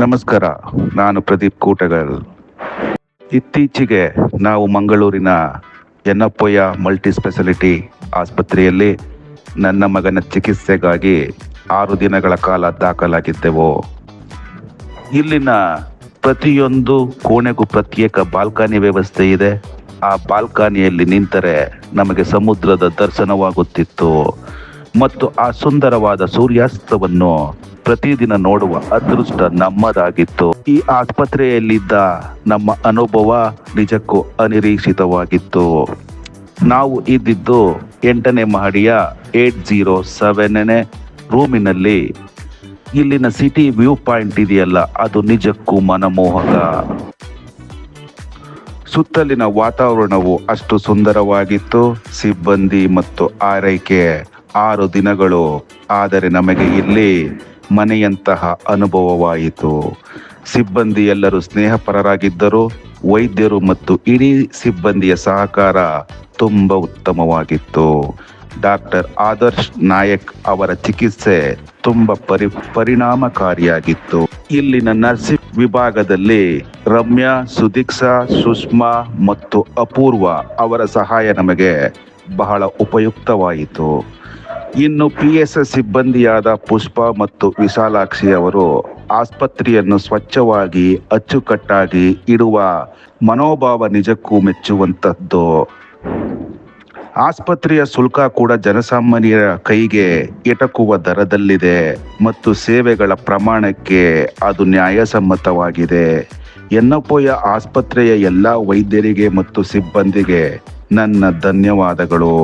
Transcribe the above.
ನಮಸ್ಕಾರ, ನಾನು ಪ್ರದೀಪ್ ಕೂಟಗಲ್. ಇತ್ತೀಚೆಗೆ ನಾವು ಮಂಗಳೂರಿನ ಯನ್ನಪೋಯ ಮಲ್ಟಿ ಸ್ಪೆಷಾಲಿಟಿ ಆಸ್ಪತ್ರೆಯಲ್ಲಿ ನನ್ನ ಮಗನ ಚಿಕಿತ್ಸೆಗಾಗಿ 6 ದಿನಗಳ ಕಾಲ ದಾಖಲಾಗಿದ್ದೆವು. ಇಲ್ಲಿನ ಪ್ರತಿಯೊಂದು ಕೋಣೆಗೂ ಪ್ರತ್ಯೇಕ ಬಾಲ್ಕನಿ ವ್ಯವಸ್ಥೆ ಇದೆ. ಆ ಬಾಲ್ಕನಿಯಲ್ಲಿ ನಿಂತರೆ ನಮಗೆ ಸಮುದ್ರದ ದರ್ಶನವಾಗುತ್ತಿತ್ತು ಮತ್ತು ಆ ಸುಂದರವಾದ ಸೂರ್ಯಾಸ್ತವನ್ನು ಪ್ರತಿದಿನ ನೋಡುವ ಅದೃಷ್ಟ ನಮ್ಮದಾಗಿತ್ತು. ಈ ಆಸ್ಪತ್ರೆಯಲ್ಲಿದ್ದ ನಮ್ಮ ಅನುಭವ ನಿಜಕ್ಕೂ ಅನಿರೀಕ್ಷಿತವಾಗಿತ್ತು. ನಾವು ಇದ್ದಿದ್ದು 8ನೇ ಮಹಡಿಯ 807ನೇ ರೂಮಿನಲ್ಲಿ. ಇಲ್ಲಿನ ಸಿಟಿ ವ್ಯೂ ಪಾಯಿಂಟ್ ಇದೆಯಲ್ಲ, ಅದು ನಿಜಕ್ಕೂ ಮನಮೋಹಕ. ಸುತ್ತಲಿನ ವಾತಾವರಣವು ಅಷ್ಟು ಸುಂದರವಾಗಿತ್ತು. ಸಿಬ್ಬಂದಿ ಮತ್ತು ಆರೈಕೆ 6 ದಿನಗಳು, ಆದರೆ ನಮಗೆ ಇಲ್ಲಿ ಮನೆಯಂತಹ ಅನುಭವವಾಯಿತು. ಸಿಬ್ಬಂದಿ ಎಲ್ಲರೂ ಸ್ನೇಹಪರರಾಗಿದ್ದರು. ವೈದ್ಯರು ಮತ್ತು ಇಡೀ ಸಿಬ್ಬಂದಿಯ ಸಹಕಾರ ತುಂಬ ಉತ್ತಮವಾಗಿತ್ತು. ಡಾಕ್ಟರ್ ಆದರ್ಶ್ ನಾಯಕ್ ಅವರ ಚಿಕಿತ್ಸೆ ತುಂಬ ಪರಿಣಾಮಕಾರಿಯಾಗಿತ್ತು. ಇಲ್ಲಿನ ನರ್ಸಿಂಗ್ ವಿಭಾಗದಲ್ಲಿ ರಮ್ಯಾ, ಸುದೀಕ್ಷಾ, ಸುಷ್ಮಾ ಮತ್ತು ಅಪೂರ್ವ ಅವರ ಸಹಾಯ ನಮಗೆ ಬಹಳ ಉಪಯುಕ್ತವಾಯಿತು. ಇನ್ನು PSS ಸಿಬ್ಬಂದಿಯಾದ ಪುಷ್ಪ ಮತ್ತು ವಿಶಾಲಾಕ್ಷಿ ಅವರು ಆಸ್ಪತ್ರೆಯನ್ನು ಸ್ವಚ್ಛವಾಗಿ ಅಚ್ಚುಕಟ್ಟಾಗಿ ಇಡುವ ಮನೋಭಾವ ನಿಜಕ್ಕೂ ಮೆಚ್ಚುವಂಥದ್ದು. ಆಸ್ಪತ್ರೆಯ ಶುಲ್ಕ ಕೂಡ ಜನಸಾಮಾನ್ಯರ ಕೈಗೆ ಎಟಕುವ ದರದಲ್ಲಿದೆ ಮತ್ತು ಸೇವೆಗಳ ಪ್ರಮಾಣಕ್ಕೆ ಅದು ನ್ಯಾಯಸಮ್ಮತವಾಗಿದೆ. ಯನ್ನಪೋಯ ಆಸ್ಪತ್ರೆಯ ಎಲ್ಲ ವೈದ್ಯರಿಗೆ ಮತ್ತು ಸಿಬ್ಬಂದಿಗೆ ನನ್ನ ಧನ್ಯವಾದಗಳು.